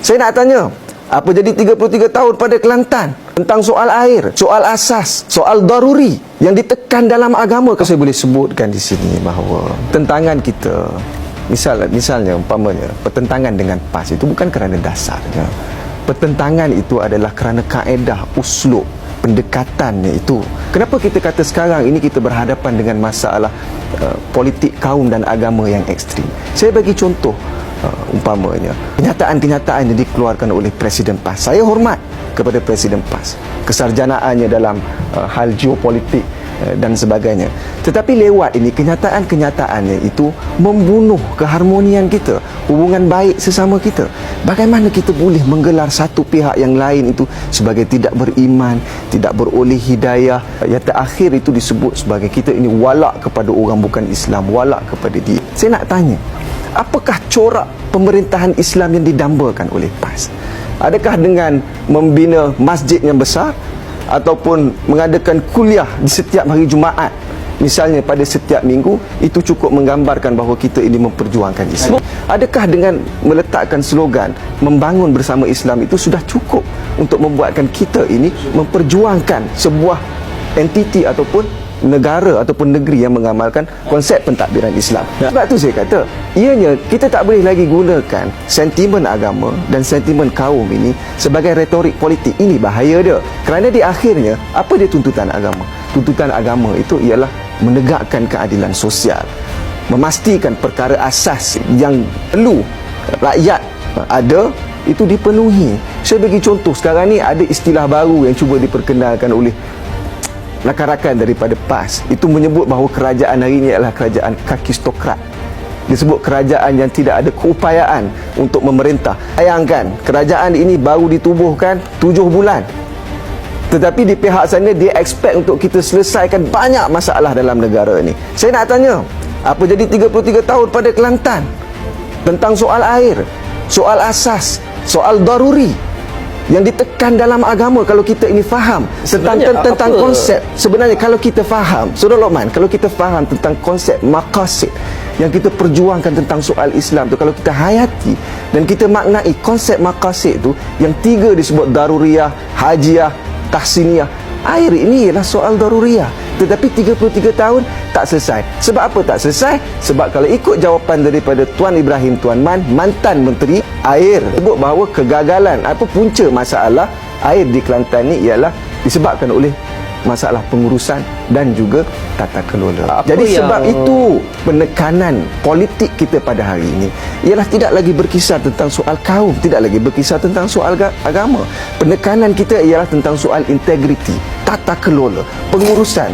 Saya nak tanya, apa jadi 33 tahun pada Kelantan tentang soal air, soal asas, soal daruri yang ditekan dalam agama? Saya boleh sebutkan di sini bahawa tentangan kita, misalnya umpamanya pertentangan dengan PAS itu bukan kerana dasarnya. Pertentangan itu adalah kerana kaedah, uslub, pendekatannya itu. Kenapa kita kata sekarang ini kita berhadapan dengan masalah politik kaum dan agama yang ekstrim? Saya bagi contoh, umpamanya kenyataan-kenyataan yang dikeluarkan oleh Presiden PAS. Saya hormat kepada Presiden PAS, kesarjanaannya dalam hal geopolitik dan sebagainya. Tetapi lewat ini kenyataan-kenyataannya itu membunuh keharmonian kita, hubungan baik sesama kita. Bagaimana kita boleh menggelar satu pihak yang lain itu sebagai tidak beriman, tidak beroleh hidayah? Yang terakhir itu disebut sebagai kita ini walak kepada orang bukan Islam, walak kepada dia. Saya nak tanya, apakah corak pemerintahan Islam yang didambakan oleh PAS? Adakah dengan membina masjid yang besar ataupun mengadakan kuliah di setiap hari Jumaat, misalnya pada setiap minggu, itu cukup menggambarkan bahawa kita ini memperjuangkan Islam? Adakah dengan meletakkan slogan membangun bersama Islam itu sudah cukup untuk membuatkan kita ini memperjuangkan sebuah entiti ataupun negara ataupun negeri yang mengamalkan konsep pentadbiran Islam? Sebab tu saya kata, ianya kita tak boleh lagi gunakan sentimen agama dan sentimen kaum ini sebagai retorik politik. Ini bahaya dia. Kerana di akhirnya, apa dia tuntutan agama? Tuntutan agama itu ialah menegakkan keadilan sosial, memastikan perkara asas yang perlu rakyat ada itu dipenuhi. Saya bagi contoh, sekarang ni ada istilah baru yang cuba diperkenalkan oleh rakan-rakan daripada PAS. Itu menyebut bahawa kerajaan hari ini adalah kerajaan kakistokrat. Disebut kerajaan yang tidak ada keupayaan untuk memerintah. Bayangkan, kerajaan ini baru ditubuhkan 7 bulan. Tetapi di pihak sana dia expect untuk kita selesaikan banyak masalah dalam negara ini. Saya nak tanya, apa jadi 33 tahun pada Kelantan tentang soal air, soal asas, soal daruri yang ditekan dalam agama? Kalau kita ini faham tentang konsep, sebenarnya kalau kita faham, Saudara Lokman, kalau kita faham tentang konsep maqasid yang kita perjuangkan tentang soal Islam tu, kalau kita hayati dan kita maknai konsep maqasid tu, yang 3 disebut daruriyah, hajiyah, tahsiniyah. Air ini ialah soal daruriyah, tetapi 33 tahun tak selesai. Sebab apa tak selesai? Sebab kalau ikut jawapan daripada Tuan Ibrahim Tuan Man, mantan Menteri Air, sebut bahawa kegagalan apa punca masalah air di Kelantan ni ialah disebabkan oleh masalah pengurusan dan juga tata kelola. Jadi sebab itu penekanan politik kita pada hari ini ialah tidak lagi berkisar tentang soal kaum, tidak lagi berkisar tentang soal agama. Penekanan kita ialah tentang soal integriti, tata kelola, pengurusan.